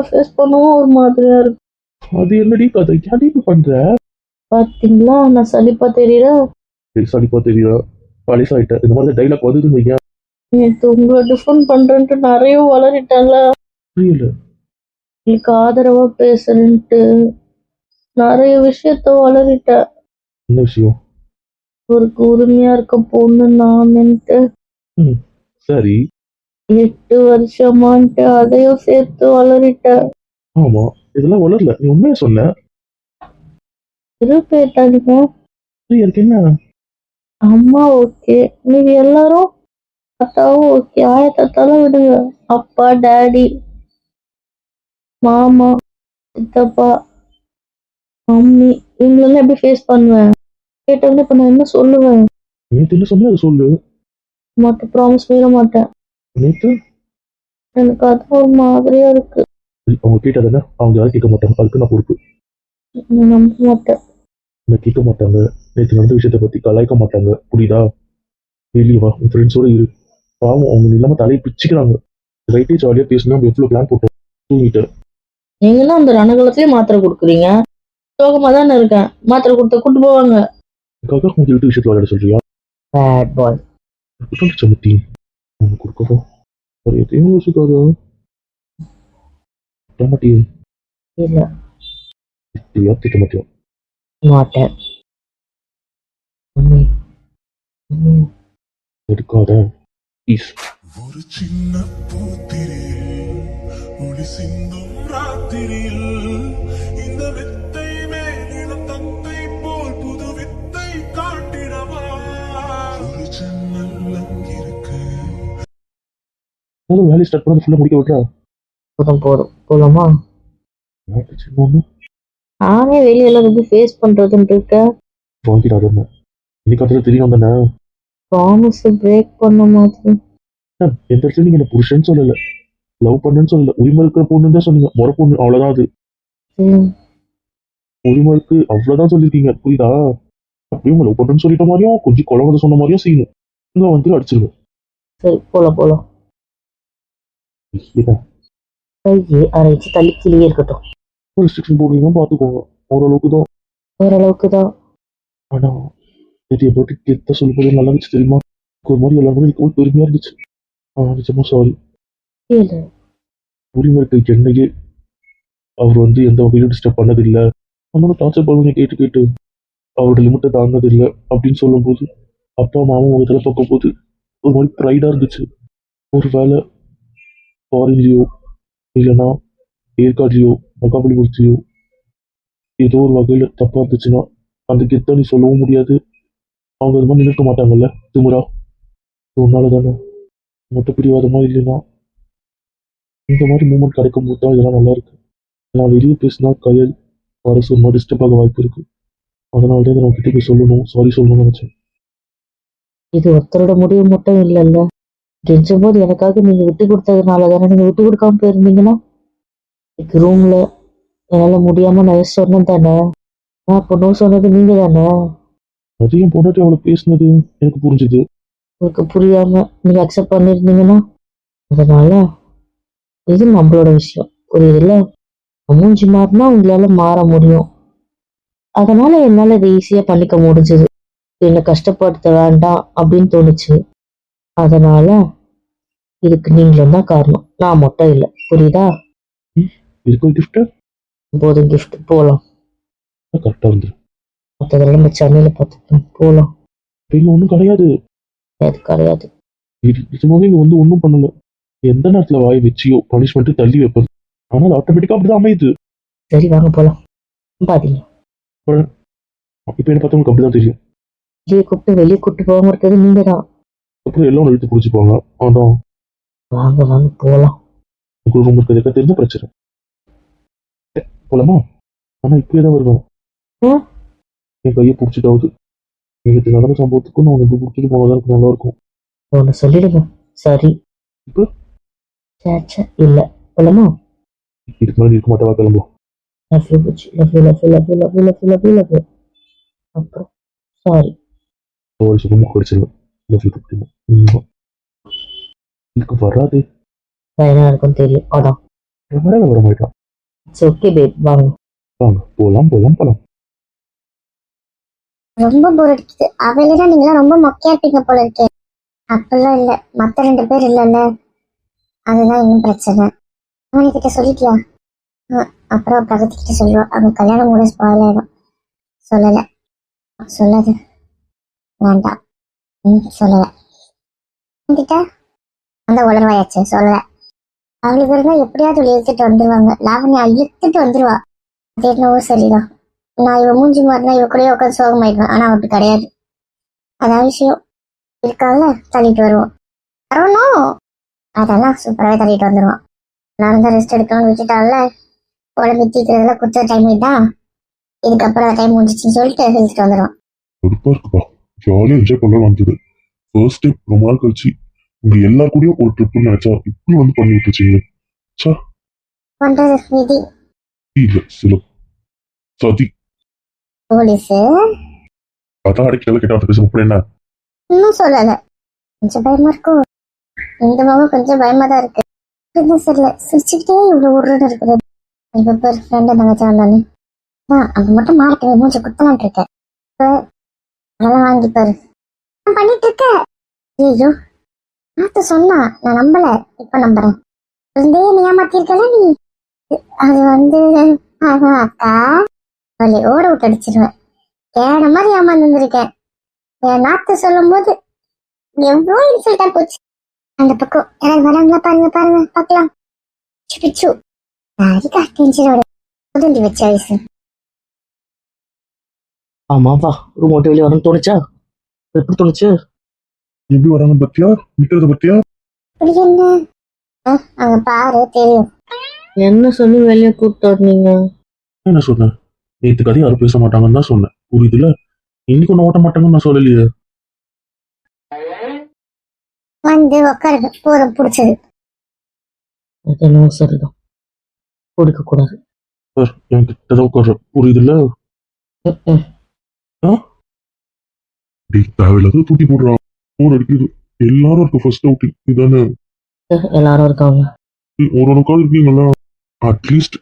Face பண்ணவும் ஒரு மாதிரியா இருக்கு. அது என்னடி கதை? ஏன்டி இப்படி பண்ற? பாத்தீங்களா நான் சலிப்பா தெரியல. சளிப்பா தெரியும், பழசாயிட்ட. இந்த மாதிரி டைலாக் வருதுன்னு வைங்க. நேத்து உங்களை டிஃபன் பண்றேன்ட்டு நிறைய வளரிட்டாங்களா, புரியல. உங்களுக்கு ஆதரவா பேசுறேன்ட்டு நிறைய விஷயத்த வளரிட்டேன். என்ன விஷயம்? ஒரு உரிமையா இருக்க பொண்ணு நான்ட்டு ம், சரி. 8 வருஷமான்ட்டு அதையும் சேர்த்து வளரிட்டேன். ஆமா, இதெல்லாம் வளரல. நீ உண்மையா சொன்ன. இருப்பேட்டாதீங்க. எனக்கு என்ன? அம்மா ஓகே, நீங்க எல்லாரும் அத்தாவும் ஓகே, ஆயத்தாத்தாலும் விடுங்க. அப்பா, டாடி, மாமா, சித்தப்பா, மம்மி இவங்களெல்லாம் எப்படி ஃபேஸ் பண்ணுவேன்? கேட்டோன்னே இப்ப நான் என்ன சொல்லுவேன்? நேத்து என்ன சொன்ன அதை சொல்லு. மாட்ட ப்ராமிஸ் மீற மாட்டேன். நேத்து எனக்கு அது ஒரு மாதிரியா இருக்கு. சரி, அவங்க கேட்டாதானே, அவங்க யாரும் கேட்க மாட்டாங்க. அதுக்கு நான் பொறுப்பு. நான் நம்ப மாட்டேன். என்ன கேட்க மாட்டாங்க. நேற்று நடந்த விஷயத்தை பத்தி கலாய்க்க மாட்டாங்க. புரியுதா? வெளியே வா, உன் ஃப்ரெண்ட்ஸோட இரு. பாவம், அவங்க இல்லாம தலையை பிச்சுக்கிறாங்க. ரைட்டே ஜாலியா பேசணும். நம்ம எவ்வளவு பிளான் போட்டோம். தூங்கிட்டேன். நீங்களும் அந்த ரணகலத்திலேயே மாத்திரை கொடுக்குறீங்க. சோகமா தானே இருக்கேன், மாத்திரை கொடுத்த கூட்டு போவாங்க. அதுக்காக உங்க வீட்டு விஷயத்துல விளையாட சொல்றியா? Bad boy. சொல்லி சமத்தி உனக்கு கொடுக்கவோ ஒரு எதையும் யோசிக்காத. மாட்டியே இல்ல திட்ட மாட்டியா? மாட்டேன். Mummy, mummy. எடுக்காத ப்ளீஸ். ஒரு சின்ன பூத்திரியில் ஒளி சிந்தும் ராத்திரியில் இந்த வித்தை மேலிட தத்தை போல் புது வித்தை காட்டிடவா? ஒரு ஜன்னல் அங்கிருக்கு. வேலையை ஸ்டார்ட் பண்ண ஃபுல்லா முடிக்க விட்றா. போதும் போதும் போலாமா? சின்ன ஒண்ணு நானே வெளியெல்லாம் எப்படி ஃபேஸ் பண்றதுன்னு இருக்கேன். வாங்கிடாத. இன்னைக்கு அதுல தெரியும் தானே. ப்ராமிஸ் பிரேக் பண்ண மாதிரி. எந்த இடத்துல நீங்க என்ன புருஷன்னு சொல்லல, லவ் பண்ணுன்னு சொல்லல. உரிமை இருக்கிற பொண்ணுன்னு தான் சொன்னீங்க. முறை பொண்ணு, அவ்வளவுதான். அது ம், உரிமை இருக்கு அவ்வளவுதான் சொல்லியிருக்கீங்க. புரியுதா? அப்படியே உங்களை லவ் பண்ணுன்னு சொல்லிட்ட மாதிரியும் கொஞ்சம் குழந்தை சொன்ன மாதிரியும் செய்யணும். இங்க வந்து அடிச்சிருவேன். சரி போலாம் போலாம். இதான் கையே அரைச்சு தள்ளி கீழே இருக்கட்டும். ரெஸ்ட்ரிக்ஷன் போடுறீங்கன்னா பாத்துக்கோங்க. ஓரளவுக்கு தான். ஓரளவுக்கு தான். ஆனா பெரிய போட்டு கெத்த சொல்லும்போது நல்லா இருந்துச்சு தெரியுமா? ஒரு மாதிரி எல்லாருமே எனக்கு ஒரு பெருமையா இருந்துச்சு. நிஜமா சாரி. இல்ல உரிமை இருக்க என்னையே அவர் வந்து எந்த வகையிலும் டிஸ்டர்ப் பண்ணதில்லை. நம்மளும் டார்ச்சர் பண்ணுவீங்க கேட்டு கேட்டு அவரோட லிமிட்டை தாண்டதில்லை அப்படின்னு சொல்லும்போது அப்பா அம்மாவும் முகத்துல பார்க்கும் போது ஒரு மாதிரி ப்ரைடா இருந்துச்சு. ஒரு வேலை ஃபாரின்லயோ இல்லைன்னா ஏற்காட்லையோ மகாபலிபுரத்துலையோ ஏதோ ஒரு வகையில தப்பா இருந்துச்சுன்னா அந்த கெத்த நீ சொல்லவும் முடியாது. அவங்க அது மாதிரி நினைக்க மாட்டாங்கல்ல திமுறா. உன்னால தானே மொத்த பிரிவாதமா இல்லைன்னா இந்த மாதிரி மூமெண்ட் கிடைக்கும் போது தான் இதெல்லாம் நல்லா இருக்கு. நான் வெளியே பேசினா கையல் வர சொன்னா டிஸ்டர்ப் ஆக வாய்ப்பு இருக்கு. அதனால தான் நான் கிட்ட போய் சொல்லணும், சாரி சொல்லணும்னு நினைச்சேன். இது ஒருத்தரோட முடிவு மட்டும் இல்லைல்ல. கெஞ்சும் போது எனக்காக நீங்க விட்டு கொடுத்ததுனால தானே. நீங்க விட்டு கொடுக்காம போயிருந்தீங்கன்னா ரூம்ல என்னால முடியாம நான் சொன்னேன் தானே. நான் பொண்ணு சொன்னது நீங்க தானே. அதையும் பொண்டாட்டி அவளை பேசினது எனக்கு புரிஞ்சுது. உங்களுக்கு புரியாம நீங்க அக்செப்ட் பண்ணிருந்தீங்கன்னா, அதனால இது நம்மளோட விஷயம், புரியுதுல்ல? மூஞ்சி மாறினா உங்களால மாற முடியும். அதனால என்னால இதை ஈஸியா பண்ணிக்க முடிஞ்சது. என்னை கஷ்டப்படுத்த வேண்டாம் அப்படின்னு தோணுச்சு. அதனால இதுக்கு நீங்களும் தான் காரணம், நான் மட்டும் இல்லை. புரியுதா? இதுக்கு ஒரு கிஃப்ட் போதும் கிஃப்ட், போலாம். கரெக்டா வந்துடும். மற்றதெல்லாம் நம்ம சென்னையில பார்த்துக்கலாம், போலாம். இங்க ஒன்றும் கிடையாது. அது கிடையாது. இது நிஜமாவே இங்க வந்து ஒன்றும் பண்ணல. எந்த நேரத்துல வாய் வச்சியோ பனிஷ்மெண்ட் தள்ளி வைப்பது. ஆனால் ஆட்டோமேட்டிக்கா அப்படிதான் அமையுது. சரி வாங்க போலாம். பாத்தீங்க இப்ப என்ன பார்த்தா உங்களுக்கு அப்படிதான் தெரியும். வெளியே கூப்பிட்டு போக மாட்டது நீங்க தான். அப்புறம் எல்லாம் இழுத்து பிடிச்சிப்பாங்க. அதான் வாங்க வாங்க போலாம். உங்களுக்கு ரூம் இருக்கிறதுக்கு தெரிஞ்ச பிரச்சனை. போலாமா? ஆனா இப்பயே தான் வருவேன். என் கையை பிடிச்சிட்டாவது எனக்கு நடந்த சம்பவத்துக்கும் நான் உங்களுக்கு பிடிச்சிட்டு போனதா எனக்கு நல்லா இருக்கும். ஒன்று சொல்லிடுங்க. சரி இப்போ சேச்சா இல்ல, போலாமா? இதுக்கு மேலே இருக்க மாட்டேவா? கிளம்பும். Love you Puchi, love you love you love you love you love you love you love you. அப்புறம் சாரி சும்மா குடிச்சிருவேன். இதுக்கு வராது. என்ன இருக்குன்னு தெரியும். அதான் வரமாயிட்டான். இட்ஸ் ஓகே பேப், வாங்க. வாங்க போலாம். ரொம்ப போர் அடிக்குது. அவையில நீங்களாம் ரொம்ப மொக்கையா இருப்பீங்க போல இருக்கே. அப்படிலாம் இல்ல, மத்த 2 பேர் இல்லைல்ல, அதுதான் இன்னும் பிரச்சனை. அவனுக்கிட்ட சொல்லிட்டியா? அப்புறம் பிரகதி கிட்ட சொல்லுவா. அவங்க கல்யாணம் கூட ஸ்பாயில் ஆயிடும். சொல்லாது, வேண்டாம். சொல்லல கிட்ட அந்த உளர்வாயாச்சு, சொல்லல. அவளுக்கு இருந்தா எப்படியாவது இழுத்துட்டு வந்துருவாங்க. லாவண்யா இழுத்துட்டு வந்துருவா. அது என்னவோ சரிதான். நான் இவ மூஞ்சி மாறினா இவ கூடயே உட்காந்து சோகமாயிடுவேன். ஆனா அப்படி கிடையாது. அதான் விஷயம். இருக்காங்கல்ல, தள்ளிட்டு வருவோம். வரணும், அதெல்லாம் சூப்பராகவே தள்ளிட்டு வந்துடுவான். நான் தான் ரெஸ்ட் எடுக்கணும்னு விட்டுட்டால, உடம்பு தீக்கிறதுல குத்த டைம் தான். இதுக்கப்புறம் டைம் முடிஞ்சிச்சுன்னு சொல்லிட்டு இழுத்துட்டு வந்துடுவான். கடுப்பா இருக்குப்பா. ஜாலியா என்ஜாய் பண்ணலாம் வந்தது. ஃபர்ஸ்ட் டைம் ரொம்ப நாள் கழிச்சு உங்க எல்லார் கூடயும் ஒரு ட்ரிப்னு நினைச்சா இப்படி வந்து பண்ணி விட்டுருச்சீங்க. பண்றது விதி. இல்ல சில சதி. போலீஸு அதான் அடைக்கல கேட்டா பேச அப்புறம் என்ன? இன்னும் சொல்லல. கொஞ்சம் பயமா இருக்கும். இந்த முகம் கொஞ்சம் பயமா தான் இருக்கு. என்ன தெரியல, சிரிச்சுக்கிட்டே இவ்வளவு உருன்னு இருக்குது. இப்ப பேர் ஃப்ரெண்டு தங்கச்சி வந்தானே, அங்க மட்டும் மார்க்கெட் மூஞ்சி குத்தலான் இருக்கேன். அதெல்லாம் வாங்கிப்பாரு. நான் பண்ணிட்டு இருக்கேன். ஐயோ, நாத்து சொன்னா நான் நம்பல, இப்ப நம்புறேன். இருந்தே நீ ஏமாத்திருக்கல நீ. அது வந்து அக்கா சொல்லி ஓட விட்டு அடிச்சிருவேன். கேட மாதிரி ஏமாந்துருக்கேன். என் நாத்து சொல்லும் போது எவ்வளோ இன்சல்ட்டா போச்சு. அந்த பக்கம் எனக்கு வராங்களா பாருங்க பார்க்கலாம். பிச்சு சரிக்கா டென்ஷனோட புதுண்டி வச்ச வயசு. ஆமாப்பா, ரூம் விட்டு வெளியே வரணும்னு தோணுச்சா? எப்படி தோணுச்சு? எப்படி வராங்க பத்தியா, நிக்கிறத பத்தியா? இப்படி என்ன அங்க பாரு தெரியும். என்ன சொல்லி வெளியே கூப்பிட்டு நீங்க? என்ன சொன்னேன்? நேற்று கதையும் யாரும் பேச மாட்டாங்கன்னு தான் சொன்னேன். புரியுதுல? இன்னைக்கு ஒண்ணு ஓட்ட மாட்டாங்கன்னு நான் சொல்லலையே. வந்து உட்காருங்க, போதும் பிடிச்சது. என்னவோ சரிதான், கொடுக்க கூடாது. என் கிட்டதான் உட்கார்ற, புரியுதுல? தேவையில்லாத தூக்கி போடுறான். போர் அடிக்குது. எல்லாரும் இருக்கு ஃபர்ஸ்ட் அவுட்டிங் இதானே? எல்லாரும் இருக்காங்க. ஓரளவுக்காவது இருக்கீங்களா? அட்லீஸ்ட்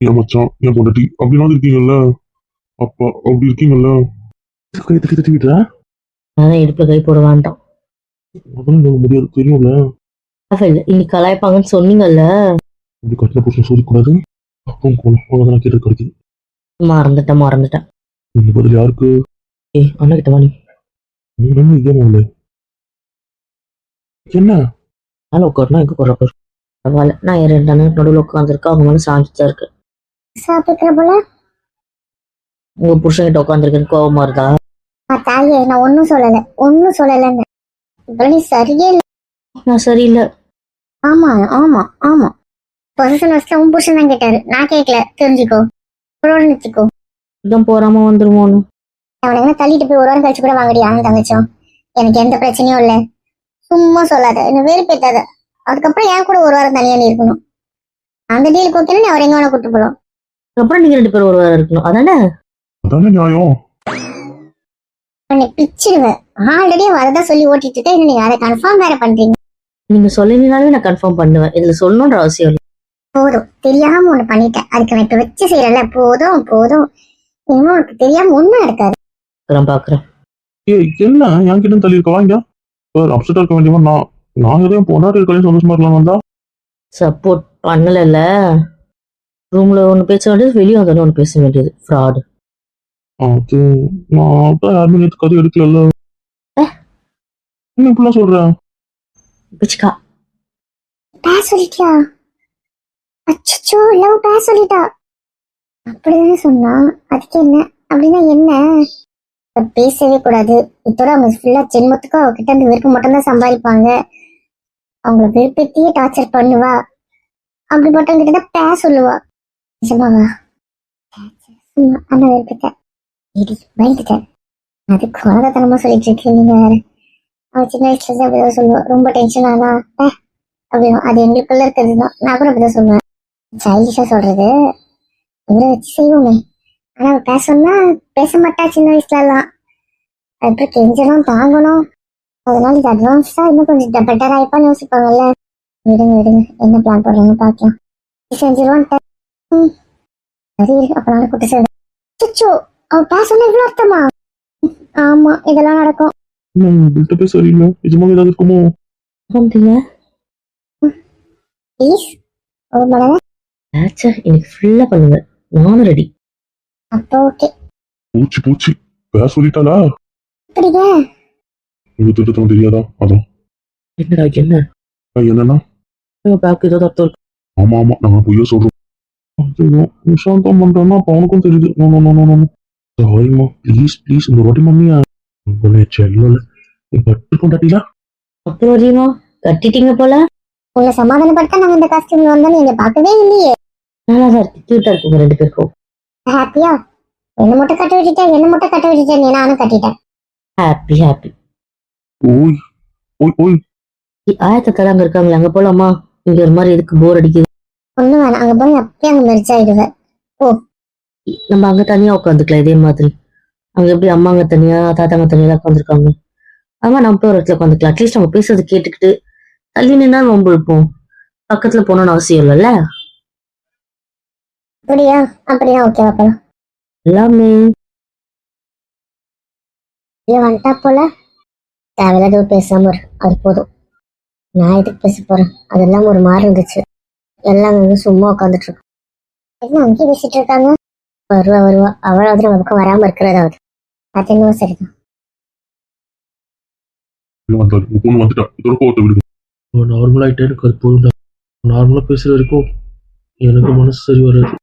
என் மச்சான், என் பொண்டாட்டி அப்படின்னாவது இருக்கீங்கல்ல? அப்பா அப்படி இருக்கீங்கல்ல? கை தட்டி தட்டி விட்டுறா. அதான் இடுப்புல கை போட வேண்டாம். அதெல்லாம் முடியாது, தெரியும்ல. இன்னைக்கு கலாய்ப்பாங்கன்னு சொன்னீங்கல்ல. இப்படி கட்டில புருஷன் சோதிக்கூடாது. அப்பவும் போகணும், அவ்வளோதான் கேட்டு கிடைக்குது. மறந்துட்டேன். இந்த பதில் யாருக்கு? அண்ணா கிட்ட வாணி. இதே என்ன மேல உட்காருனா எங்க போடுற பேர்? பரவாயில்ல, நான் 2 அண்ணன் நடுவில் உட்காந்துருக்கேன். அவங்க மேலே சாஞ்சிச்சா இருக்கு. சாப்பிட்டுக்கிற போல உங்க புருஷன்கிட்ட உட்காந்துருக்கேன்னு கோவமா இருந்தா? தாயே, நான் ஒன்னும் சொல்லலன்னு. இப்ப நீ சரியே இல்லை. நான் சரியில்லை. ஆமா பொசிஷன் வச்சு உன் புருஷன் தான் கேட்டாரு, நான் கேட்கல. தெரிஞ்சுக்கோ, நிச்சுக்கோ. இதான் போறாம வந்துருமோன்னு. அவனை தள்ளிட்டு போய் 1 வாரம் கழிச்சு கூட வாங்கடி அவன் தங்கச்சும். எனக்கு எந்த பிரச்சனையும் இல்லை. சும்மா சொல்லாத, என்ன வெறுப்பேத்தாத. அதுக்கப்புறம் என் கூட 1 வாரம் தனியா நீ இருக்கணும். அந்த டீல் ஓகேன்னு நீ அவர் எங்க வேணா கூட்டு போகலாம். அதுக்கப்புறம் நீங்க 2 பேரும் 1 வாரம் இருக்கணும், அதானே நியாயம்? உன்னை பிச்சிடுவேன். ஆல்ரெடி வரதா சொல்லி ஓட்டிட்டு இருக்க, இன்னும் நீங்க அதை கன்ஃபார்ம் வேற பண்றீங்க. நீங்க சொல்லினாலே நான் கன்ஃபார்ம் பண்ணுவேன். இதுல சொல்லணும்ன்ற அவசியம் இல்லை. போதும், தெரியாம ஒண்ணு பண்ணிட்டேன். அதுக்கு நான் இப்ப வச்சு செய்யறல. போதும் இன்னும் உனக்கு தெரியாம ஒண்ணும் இருக்காது. பாக்குறேன். என்ன என்கிட்ட தள்ளி இருக்க வாங்க. அப்செட்டா இருக்க வேண்டியவன் நான் எதையும் பொண்டாட்டி இருக்கையும் சந்தோஷமா இருக்கலாம் வந்தா சப்போர்ட் பண்ணல. ரூம்ல ஒண்ணு பேச வேண்டியது, வெளியே வந்தாலும் ஒண்ணு பேச வேண்டியது. ஃப்ராடு. அது நான் தான் யாருமே நேற்று கதை எடுக்கல. என்ன இப்படிலாம் சொல்றேன்? பிச்சுக்கா பேச சொல்லிட்டியா? அச்சோ, லவ் பேச சொல்லிட்டா. அப்படிதானே சொன்னா. அதுக்கு என்ன அப்படின்னா என்ன? பேசவே கூடாது. இதோட அவங்க ஃபுல்லா ஜென்மத்துக்கும் அவகிட்ட அந்த வெறுப்பு மட்டும்தான் சம்பாதிப்பாங்க. அவங்கள வெறுப்பேத்தியே டார்ச்சர் பண்ணுவா. அப்படிப்பட்டவங்க கிட்ட தான் பேச சொல்லுவா. நிஜமாவா? ஆனா வெறுப்பிட்டேன், பயந்துட்டேன். அது குழந்தைத்தனமா சொல்லிட்டு இருக்கு. நீங்க வேற. அவ சின்ன வயசுல இருந்து அப்படிதான் சொல்லுவா. ரொம்ப டென்ஷன் ஆனா அப்படின்னா அது எங்களுக்குள்ள இருக்கிறது தான். நான் கூட அப்படிதான் சொல்லுவேன். சைல்டிஷா சொல்றது. இவரை வச்சு செய்வோமே. ஆனா அவ பேசணும்னா பேச மாட்டா சின்ன வயசுல எல்லாம். அதுக்கப்புறம் கெஞ்சணும், தாங்கணும். அதனால இது அட்வான்ஸா இன்னும் கொஞ்சம் பெட்டர் ஆயிப்பான்னு யோசிப்பாங்கல்ல. விடுங்க, என்ன பிளான் போடுறாங்க பார்க்கலாம். செஞ்சிருவான்ட்ட. ம் சரி அப்ப நானும் கூட்டு சேர்ந்தேன். அச்சோ அவ பேசணும் இவ்வளவு அர்த்தமா? ஆமா இதெல்லாம் நடக்கும். உங்கள்கிட்ட பேச சரியில்லை, நிஜமாக ஏதாவது இருக்குமோ? வந்தீங்க ப்ளீஸ் ஒரு மடங்கு. ஆச்சா இன்னைக்கு ஃபுல்லா பண்ணுங்க, நானும் ரெடி. அப்போ ஓகே. பூச்சி பூச்சி பேச சொல்லிட்டாளா? அப்படிங்க உங்க திட்டத்தம் தெரியாதா? அதான் என்னடா என்ன என்னன்னா, பேக் ஏதாவது அர்த்தம் இருக்கு? ஆமா ஆமா நாங்க பொய்யா சொல்றோம். ஐயோ, நிஷாந்தம் பண்றேன்னா அப்ப அவனுக்கும் தெரியுது. No no no no no சாரிம்மா, ப்ளீஸ் ப்ளீஸ் இந்த வாட்டி மம்மியா செல்ல நீ பட்டு கொண்டாட்டிலா? அப்புறம் வரையுமா கட்டிட்டீங்க போல. உங்களை சமாதானப்படுத்த நாங்க இந்த காஸ்டியூம்ல வந்தோம், நீங்க பார்க்கவே இல்லையே. நல்லா தான் இருக்கு, கியூட்டா இருக்கு உங்க ரெண்டு பேருக்கும். ஹாப்பியா? என்ன மட்டும் கட்ட விட்டுட்டேன், நீ நானும் கட்டிட்டேன். Happy happy. ஓய் ஓய் ஓய் ஆயத்தக்கடை அங்க இருக்காங்களே, அங்க போலாமா? இங்க ஒரு மாதிரி எதுக்கு போர் அடிக்குது? ஒண்ணு வேணாம், அங்க போய் அப்படியே அங்க மெரிச்சாயிடுவேன். நம்ம அங்க தனியா உட்காந்துக்கலாம் இதே மாதிரி. அங்க எப்படி அம்மாங்க தனியா தாத்தாங்க தனியா உட்காந்துருக்காங்க, ஆமா நம்ம போய் ஒரு இடத்துல உட்காந்துக்கலாம். அட்லீஸ்ட் அவங்க பேசுறது கேட்டுக்கிட்டு தள்ளி நின்னா ரொம்ப இருப்போம், பக்கத்துல போகணும்னு அவசியம் இல்லைல்ல. அப்படியா? அப்படியா ஓகே வைக்கலாம். எல்லாமே வந்துட்டா போல தேவையில்லாத பேசாம இரு, அது போதும். நான் எதுக்கு பேச போறேன்? அதெல்லாம் ஒரு மாதிரி இருந்துச்சு. எல்லாம் வந்து சும்மா உட்காந்துட்டு இருக்கோம். என்ன அங்கேயே பேசிட்டு இருக்காங்க? வருவா அவளாவது நம்ம பக்கம் வராம இருக்கிறதாவது. அது என்னவோ சரிதான். பொண்ணு வந்துட்டா, இதோட கோவத்தை விடுங்க. நார்மல் ஆயிட்டே எனக்கு அது போதும். நார்மலா பேசுற வரைக்கும் எனக்கு மனசு சரி வராது.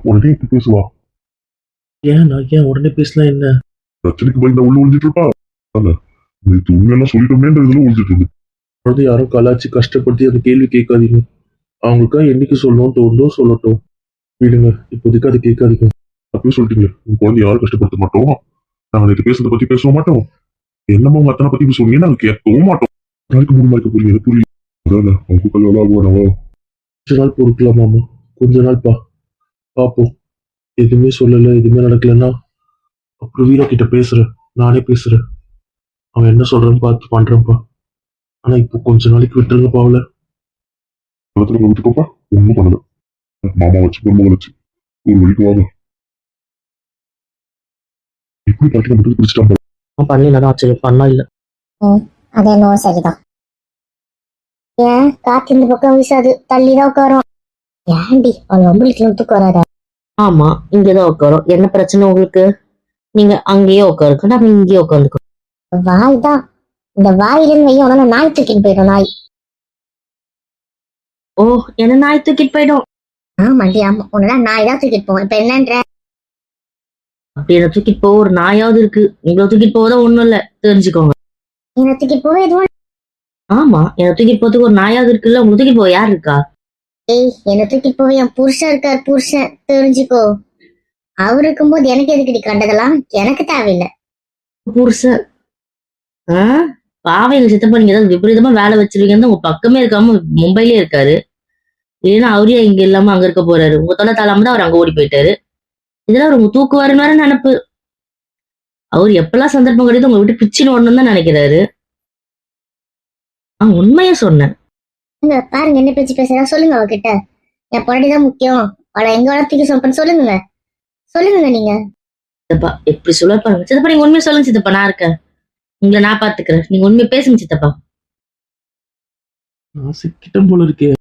உடனே இப்ப பேசுவா. ஏன் நான் ஏன் உடனே பேசலாம்? என்ன பிரச்சனைக்கு பயந்தா உள்ள ஒழிஞ்சிட்டு இருப்பா. உண்மையெல்லாம் சொல்லிட்டோமேன்றதுல ஒழிஞ்சிட்டு இருக்கு. அதாவது யாரும் கலாச்சி கஷ்டப்படுத்தி அந்த கேள்வி கேட்காதீங்க. அவங்களுக்கா என்னைக்கு சொல்லணும் தோணுதோ சொல்லட்டும், விடுங்க. இப்போதைக்கு அது கேட்காதீங்க. அப்பவே சொல்லிட்டீங்க, உங்க குழந்தை யாரும் கஷ்டப்படுத்த மாட்டோம், நாங்க நேற்று பேசுறத பத்தி பேச மாட்டோம், என்னமோ உங்க அத்தனை பத்தி சொன்னீங்கன்னா நாங்க கேட்கவும் மாட்டோம். நாளைக்கு 3 நாளைக்கு புரியல. அவங்க கல்யாணம் ஆகுவானவா? கொஞ்ச நாள் பொறுக்கலாமாமா, கொஞ்ச நாள் பாப்போம். எதுவுமே சொல்லல, எதுவுமே நடக்கலன்னா அப்புறம் வீரா கிட்ட பேசுறேன், நானே பேசுறேன். அவன் என்ன சொல்றான்னு பார்த்து பண்றேன்ப்பா. ஆனா இப்போ கொஞ்ச நாளைக்கு விட்டுருங்கப்பா. அவளை விட்டுக்கோப்பா, ஒன்றும் பண்ணல. மாமா வச்சு பொண்ணு வச்சு ஒரு வழிக்கு வாங்க. எப்படி கரெக்டாக மட்டும் பிடிச்சிட்டான் பண்ணலாம். ஆச்சு பண்ணா இல்ல. அது என்னவோ சரிதான். ஏன் காத்து இந்த பக்கம் வீசாது, தள்ளிதான் உட்காரும். ஏன்டி அவன் உங்களுக்கு தூக்க வராதா? ஆமா இங்கதான் உட்காரும். என்ன பிரச்சனை உங்களுக்கு? நீங்க அங்கேயே உட்காருங்க, நாங்க இங்கேயே உட்காந்துக்கோ. வாய் தான், இந்த வாயிலிருந்து வையும் உடனே நாய் தூக்கிட்டு போயிடும். நாய் ஓ என்ன நாய் தூக்கிட்டு போயிடும்? ஆமாண்டி ஆமா, உன்னதான் நாய் தான் தூக்கிட்டு போவோம். இப்ப என்னன்ற? அப்படி என்ன தூக்கிட்டு போக ஒரு நாயாவது இருக்கு, உங்களை தூக்கிட்டு போவதான் ஒண்ணும் இல்ல, தெரிஞ்சுக்கோங்க. என்ன தூக்கிட்டு போக எதுவும்? ஆமா என்ன தூக்கிட்டு போறதுக்கு ஒரு நாயாவது இருக்குல்ல, உங்களை தூக்கிட்டு போக யார் இருக்கா? ஏய் என்ன தூக்கிட்டு போக என் புருஷன் இருக்கார், புருஷன், தெரிஞ்சுக்கோ. அவர் இருக்கும்போது எனக்கு எதுக்கடி கண்டதெல்லாம்? எனக்கு தேவையில்லை. புருஷன் பாவை எங்க சித்தப்பா, நீங்க ஏதாவது விபரீதமா வேலை வச்சிருக்கீங்க, உங்க பக்கமே இருக்காம மும்பைலயே இருக்காரு. இல்லைன்னா அவரே இங்க இல்லாம அங்க இருக்க போறாரு. உங்க தொலை தாளாம தான் அவர் அங்க ஓடி போயிட்டாரு. இதெல்லாம் அவர் உங்க தூக்குவாருன்னு வேற நினைப்பு. அவர் எப்பெல்லாம் சந்தர்ப்பம் கிடையாது உங்க விட்டு பிச்சுன்னு ஓடணும் தான் நினைக்கிறாரு. உண்மையா சொன்னேன். பாருங்க என்ன பேச்சு பேசுறா, சொல்லுங்க அவகிட்ட. என் பொண்டாட்டிதான் முக்கியம், அவளை எங்க வளர்த்திக்க சொல்றேன்னு சொல்லுங்க நீங்க. சித்தப்பா எப்படி சொல்ல பாருங்க. சித்தப்பா நீங்க உண்மையை சொல்லுங்க சித்தப்பா, நான் இருக்கேன், உங்களை நான் பாத்துக்கிறேன். நீங்க உண்மையை பேசுங்க சித்தப்பா. நான் சிக்கிட்டம் போல இருக்கே.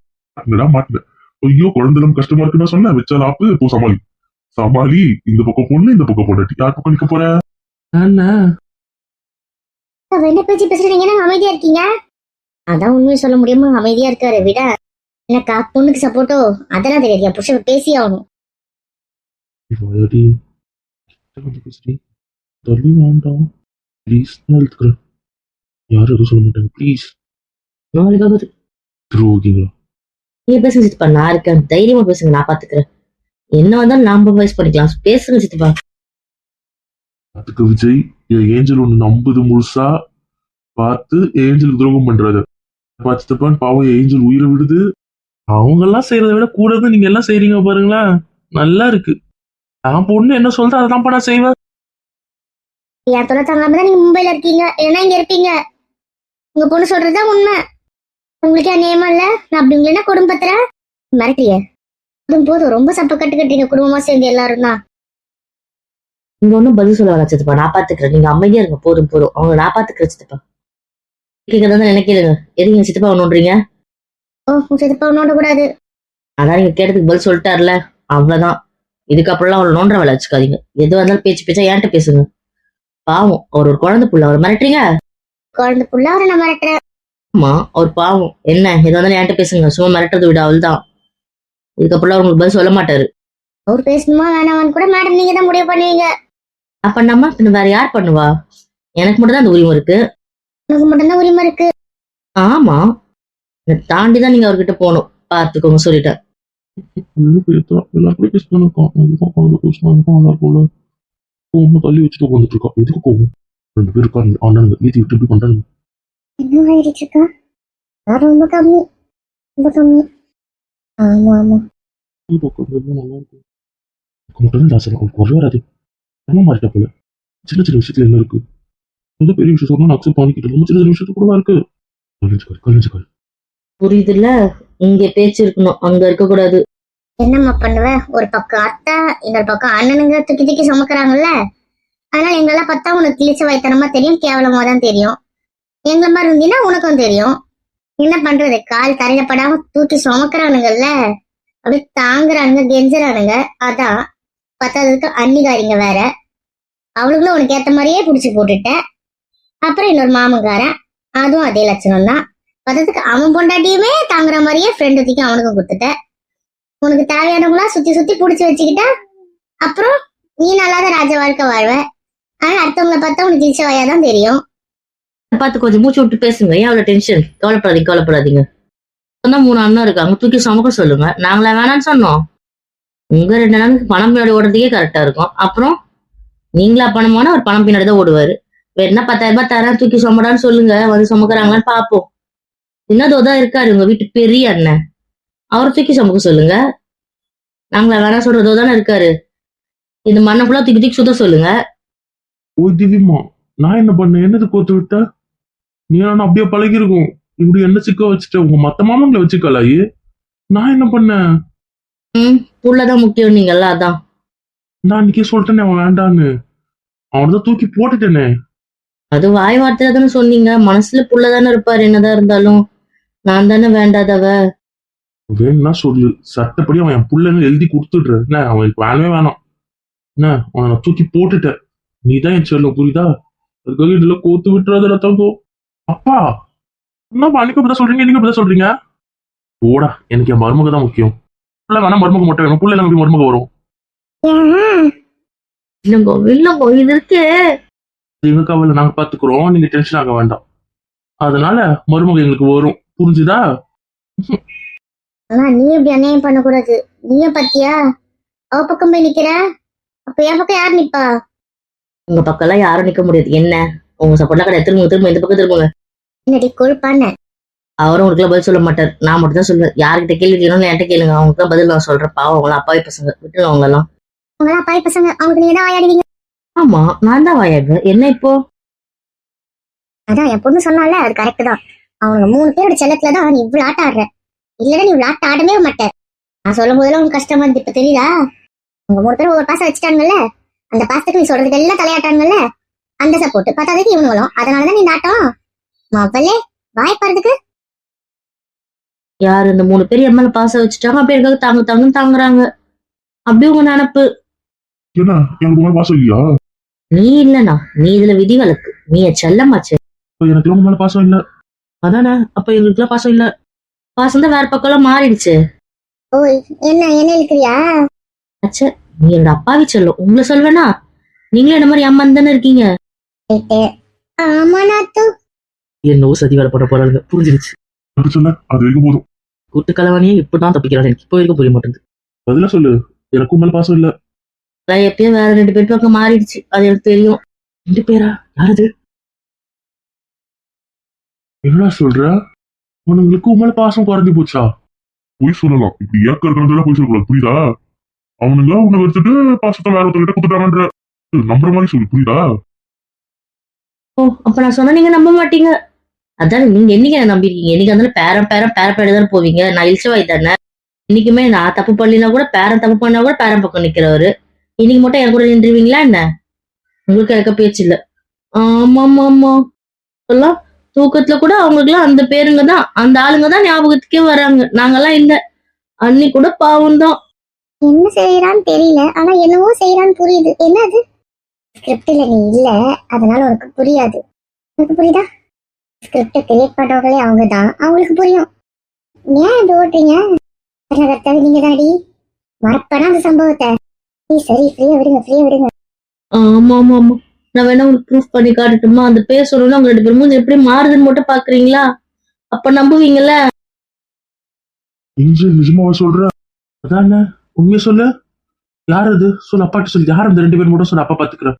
மாட்டேன். ஐயோ குழந்தைலாம் கஷ்டமா இருக்குன்னு சொன்னேன், வச்சால ஆப்பு. இப்போ சமாளி. இந்த பக்கம் பொண்ணு, இந்த பக்கம் பொண்டாட்டி, யார் பக்கம் நிக்க போற? என்ன பேச்சு பேசுறீங்க? அமைதியா இருக்கீங்க. அதான் உண்மையை சொல்ல முடியுமா? அமைதியா இருக்காரு விட என்னக்கா பொண்ணுக்கு சப்போர்ட்டோ அதெல்லாம் தெரியாது. என் புருஷன் பேசி ஆகணும். யாரும் எதுவும் சொல்ல மாட்டாங்க, ப்ளீஸ். நீங்க பேசுங்க சித்தப்பா, நான் இருக்கேன், தைரியமா பேசுங்க, நான் பாத்துக்கிறேன். என்ன வந்தாலும் நாம பேஸ் பண்ணிக்கலாம், பேசுங்க சித்தப்பா. அதுக்கு விஜய் ஏஞ்சல் ஒண்ணு நம்புது முழுசா, பார்த்து ஏஞ்சல் துரோகம் பண்றாரு. சித்தப்பான்னு பாவம் ஏஞ்சல் உயிரை விடுது. அவங்க எல்லாம் செய்யறதை விட கூட இருந்து நீங்க எல்லாம் செய்றீங்க பாருங்களா, நல்லா இருக்கு. நான் பொண்ணு என்ன சொல்றேன் அதான் பண்ண செய்வேன். என் தொலை தாங்காம தான் நீங்க மும்பைல இருக்கீங்க, இல்லைன்னா இங்க இருப்பீங்க. உங்க பொண்ணு சொல்றதுதான் உண்மை. உங்களுக்கு அநியாயமா இல்ல? நான் அப்படி உங்களை என்ன குடும்பத்துல மிரட்டிய போதும் போதும், ரொம்ப சப்ப கட்டுக்கட்டீங்க குடும்பமா சேர்ந்து எல்லாரும் தான். நீங்க ஒன்றும் பதில் சொல்ல வேணாம் சித்தப்பா, நான் பாத்துக்கிறேன். நீங்க அமைதியா இருங்க, போதும் போதும். அவங்க நான் பாத்துக்கிறேன் சித்தப்பா. கேட்கறதா நினைக்கிறேங்க. எதுங்க சித்தப்பா ஒண்ணுன்றீங்க? ஓ, உன் சித்தப்பா நோண்ட கூடாது. அதான் நீங்க கேட்டதுக்கு பதில் சொல்லிட்டாருல, அவ்வளவுதான். இதுக்கப்புறம் அவளை நோன்ற வேலை வச்சுக்காதீங்க. எதுவாக இருந்தாலும் பேச்சு பேச்சா என்கிட்ட பேசுங்க. பாவம், அவர் ஒரு குழந்தை புள்ள, அவர் மிரட்டுறீங்க. குழந்தை புள்ள அவரை நான் மிரட்டுறேன். ஆமா, அவர் பாவம். என்ன எதுவாக இருந்தாலும் என்கிட்ட பேசுங்க. சும்மா மிரட்டுறது விட, அவள் தான். இதுக்கப்புறம் உங்களுக்கு பதில் சொல்ல மாட்டாரு. அவர் பேசணுமா வேணாமான்னு கூட மேடம் நீங்க தான் முடிவு பண்ணுவீங்க. நான் பண்ணாம பின்ன வேற யார் பண்ணுவா? எனக்கு மட்டும் தான் அந்த உரிமை இருக்கு. உனக்கு மட்டும்தான் உரிமை இருக்கு. ஆமா, இதை தாண்டி தான் நீங்க அவர்கிட்ட போகணும். பார்த்துக்கோங்க, சொல்லிட்டேன். எல்லாரும் கூட பேசிட்டு இருக்கோம். எதுக்கும் குழந்தை பேசினா எனக்கும் நல்லா இருக்கும்ல. கோவமா தள்ளி வச்சுட்டு உட்காந்துட்டு இருக்கா. எதுக்கு கோவம்? 2 பேர் இருக்காங்க, அண்ணனுங்க ஏத்தி விட்டு இப்படி பண்றாங்க. என்ன ஆயிடுச்சு இருக்கா? ரொம்ப கம்மி, ரொம்ப கம்மி. ஆமா ஆமா. உட்காந்து நல்லா இருக்கும். மட்டும் தான் அவனுக்கு குறை வராது. ரொம்ப மாறிட்ட போல. சின்ன சின்ன விஷயத்துல என்ன இருக்கு? எந்த பெரிய விஷயம் சொன்னா நான் அக்செப்ட் பண்ணிக்கிட்டு ரொம்ப சின்ன சின்ன விஷயத்து கூட இருக்கு. கலைஞ்சுக்காரு. புரியுதுல்ல? இங்க பேச்சு இருக்கணும், அங்க இருக்க கூடாது. என்னம்மா பண்ணுவ? ஒரு பக்கம் அத்தா, இன்னொரு பக்கம் அண்ணனுங்க தூக்கி தூக்கி சுமக்குறாங்கல்ல. அதனால எங்களெல்லாம் பார்த்தா உனக்கு கிழிச்ச வயத்தனமா தெரியும், கேவலமா தான் தெரியும். எங்களை மாதிரி இருந்தீங்கன்னா உனக்கும் தெரியும். என்ன பண்றது? கால் தரையில படாம தூக்கி சுமக்குறானுங்கல்ல, அப்படியே தாங்குறானுங்க, கெஞ்சுறானுங்க. அதான் பத்தாததுக்கு அன்னிகாரிங்க வேற. அவளுங்களும் உனக்கு ஏத்த மாதிரியே புடிச்சு போட்டுட்ட. அப்புறம் இன்னொரு மாமங்காரன், அதுவும் அதே லட்சணம் தான். பத்ததுக்கு அவன் பொண்டாட்டியுமே தாங்குற மாதிரியே ஃப்ரெண்டு தூக்கி அவனுக்கும் கொடுத்துட்ட. உனக்கு தேவையானவங்களா சுத்தி சுத்தி புடிச்சு வச்சுக்கிட்டா அப்புறம் நீ நல்லாதான் ராஜ வாழ்க்கை வாழ்வ. ஆனா அடுத்தவங்களை பார்த்தா உனக்கு கிழிச்ச வாயாதான் தெரியும். பார்த்து கொஞ்சம் மூச்சு விட்டு பேசுங்க. ஏன் அவ்வளவு டென்ஷன்? கவலைப்படாதீங்க, கவலைப்படாதீங்க. சொன்னா 3 அண்ணன் இருக்காங்க, தூக்கி சுமக்க சொல்லுங்க. நாங்களா வேணான்னு சொன்னோம்? உங்க 2 அண்ணனுக்கு பணம் பின்னாடி ஓடுறதுக்கே கரெக்டா இருக்கும். அப்புறம் நீங்களா பணமான ஒரு பணம் பின்னாடி தான் ஓடுவாரு. வேணா 10,000 ரூபாய் தரேன், தூக்கி சுமடான்னு சொல்லுங்க, வந்து சுமக்குறாங்களான்னு பாப்போம். இன்னதோதான் இருக்காரு உங்க வீட்டு பெரிய அண்ணன், அவரை தூக்கி சுமக்க சொல்லுங்க. நாங்களா வேணா சொல்றதோ தானே இருக்காரு. இந்த மண்ணை ஃபுல்லா தூக்கி தூக்கி சுத்த சொல்லுங்க. ஓ திவ்யமா, நான் என்ன பண்ணேன்? என்னது கோத்து விட்ட? நீ நான் அப்படியே பழகிருக்கும். இப்படி என்ன சிக்க வச்சுட்ட? உங்க மத்த மாமங்களை வச்சுக்கலாயி. நான் என்ன பண்ணேன்? புள்ளதான் முக்கியம் நீங்கல்ல, அதான். நான் அன்னைக்கே சொல்லிட்டேனே அவன் வேண்டான்னு. அவனதான் தூக்கி போட்டுட்டேனே. அது வாய் வார்த்தையில தானே சொன்னீங்க, மனசுல புள்ளதானே இருப்பாரு. என்னதான் இருந்தாலும் நான் தானே வேண்டாதவ. வேணும்னா சொல்லு, சட்டப்படி அவன் என் புள்ளன்னு எழுதி கொடுத்துடுற. என்ன அவனுக்கு வேணவே வேணாம். என்ன அவனை நான் தூக்கி போட்டுட்டேன். நீதான் என் சொல்லும், புரியுதா? அதுக்காக இதுல கோத்து விட்டுறதுல தங்கோ. அப்பா என்ன அன்னைக்கு இப்பதான் சொல்றீங்க, நீங்க இப்பதான் சொல்றீங்க? போடா, எனக்கு என் மருமக தான் முக்கியம். புள்ள வேணா மருமக மட்டும் வேணும். புள்ள எல்லாம் மருமக வரும். இல்லங்கோ இல்லங்கோ, இது இருக்கு. எங்க கவலை நாங்க பாத்துக்கிறோம், நீங்க டென்ஷன் ஆக வேண்டாம். அதனால மருமக எங்களுக்கு வரும், புரிஞ்சுதா? ஆனா நீ இப்படி அநியாயம் பண்ணக்கூடாது. நீயும் பத்தியா அவ பக்கம் போய் நிக்கிற, அப்ப என் பக்கம் யார் நிப்பா? உங்க பக்கம் எல்லாம் யாரும் நிக்க முடியாது. என்ன உங்க சப்போர்ட்லாம் கிடையாது. திரும்ப திரும்ப இந்த பக்கம் திரும்புங்க. என்னடி கொழுப்பான? அவரும் உங்களுக்கு பதில் சொல்ல மாட்டார், நான் மட்டும் தான் சொல்லுவேன். யார்கிட்ட கேள்வி கேட்கணும் என்கிட்ட கேளுங்க, அவங்களுக்கு தான் பதில் நான் சொல்றேன். பாவம், அவங்களாம் அப்பாவி பசங்க, விட்டுருங்க அவங்க எல்லாம். அவங்களா பாய் பசங்க, அவங்களுக்கு நீங்க தான் வாயாடுவீங்க. ஆமா, நான் தான் வாயாடுவேன். என்ன இப்போ? அதான் என் பொண்ணு சொன்னால, அது கரெக்ட் தான். அவங்க 3 பேரோட செல்லத்துலதான் நீ இவ்வளவு ஆட்ட ஆடுற. இல்லன்னா நீ இவ்வளவு ஆட்ட ஆடவே மாட்டேன். நான் சொல்லும் போதெல்லாம் உனக்கு கஷ்டமா இருந்து இப்ப தெரியுதா? உங்க 3 பேரும் ஒவ்வொரு பாசம் வச்சுட்டாங்கல்ல, அந்த பாசத்துக்கு நீ சொல்றதுக்கு எல்லாம் தலையாட்டாங்கல்ல, அந்த சப்போர்ட் பத்தாததுக்கு இவனுங்களும். அதனாலதான் நீ நாட்டம் மாவல்லே வாய் பாருதுக்கு. யாரு இந்த 3 பேர் என் மேல பாசம் வச்சுட்டாங்க, அப்படி இருக்காங்க, தாங்க தாங்கன்னு தாங்குறாங்க. அப்படி உங்க நினப்பு. என்ன எனக்கு மேல பாசம் இல்லையா? நீ இல்லனா, நீ இதுல விதிவிலக்கு. நீ என் செல்லமாச்சு. எனக்கு உங்க மேல பாசம் இல்ல. அதானே, அப்ப எங்களுக்கு எல்லாம் பாசம் இல்ல. பாசம் தான் வேற பக்கம் எல்லாம் மாறிடுச்சு. ஓய், என்ன என்ன இருக்கிறியா? அச்சே, நீ என்னோட அப்பாவி செல்லும். உங்களை சொல்வேனா? நீங்களும் என்ன மாதிரி அம்மா தானே இருக்கீங்க. ஆமா நாத்து. என்னவோ சதி வேலை பண்ண போறாங்க, புரிஞ்சிருச்சு. சொல்ல அது வரைக்கும் போதும். கூட்டு கலவானியே இப்படிதான் தப்பிக்கிறாங்க, எனக்கு இப்போ வரைக்கும் புரிய மாட்டேங்குது. பதில சொல்லு, எனக்கு மேல பாசம் இல்ல. அதான் எப்பயும் வேற 2 பேர் பக்கம் மாறிடுச்சு, அது எனக்கு தெரியும். 2 பேரா? யாரது? என்னடா சொல்ற? உனங்களுக்கு உன் மேல பாசம் குறைஞ்சி போச்சா? போய் சொல்லலாம். இப்படி ஏக்க இருக்கிறதெல்லாம் போய் சொல்லக்கூடாது, புரியுதா? அவனுங்க உன்னை வச்சுட்டு பாசத்தை வேற ஒருத்தர்கிட்ட குடுத்துட்டாங்கன்ற நம்புற மாதிரி சொல்லு, புரியுதா? ஓ, அப்ப நான் சொன்னா நீங்க நம்ப மாட்டீங்க. அதான் நீங்க என்னைக்கு என்ன நம்பிருக்கீங்க? என்னைக்கு இருந்தாலும் பேரம் பேரம் பேரப்பேடு தானே போவீங்க. நான் இழிச்சவாய் தானே. இன்னைக்குமே நான் தப்பு பண்ணினா கூட பேரன் தப்பு பண்ணா கூட பேரன் பக்கம் நிக்கிறவரு. இன்னைக்கு மட்டும் என் கூட நின்றுவீங்களா என்ன? உங்களுக்கு இருக்க பேச்சு இல்ல. ஆமா ஆமா ஆமா எல்லாம் தூக்கத்துல கூட அவங்களுக்குலாம் அந்த பேருங்க தான், அந்த ஆளுங்க தான் ஞாபகத்துக்கே வராங்க. நாங்கெல்லாம் இல்ல. அன்னி கூட பாவம் தான். என்ன செய்யறான்னு தெரியல, ஆனா என்னவோ செய்யறான்னு புரியுது. என்ன அது? ஸ்கிரிப்ட்ல நீ இல்ல, அதனால உனக்கு புரியாது. உனக்கு புரியுதா? ஸ்கிரிப்ட கிரியேட் பண்றவங்களே அவங்க தான், அவங்களுக்கு புரியும். ஏன் இது ஓட்டுறீங்க? கர்த்தாவே நீங்க தாடி மறப்பனா அந்த சம்பவத்தை. சரி, ஃப்ரீயா விடுங்க, ஃப்ரீயா விடுங்க. ஆமா ஆமா ஆமா நான் வேணா உங்களுக்கு ப்ரூஃப் பண்ணி காட்டட்டுமா? அந்த பேர் சொல்லணும்னா உங்க 2 பேரும் மூஞ்சி எப்படி மாறுதுன்னு மட்டும் பாக்குறீங்களா? அப்ப நம்புவீங்கல்ல? ஏஞ்சல் நிஜமாவா சொல்ற? அதானே, உண்மையை சொல்லு. யார் அது? சொல்லு, அப்பாட்ட சொல்லு. யார் அந்த 2 பேர் மட்டும் சொல்லு, அப்பா பாத்துக்கிறேன்.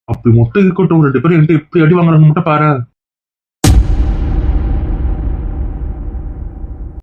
அப்படி மொத்தம் இருக்கட்டும், 2 பேரும் என்கிட்ட எப்படி அடி வாங்குறாங்க மட்டும் பாரு.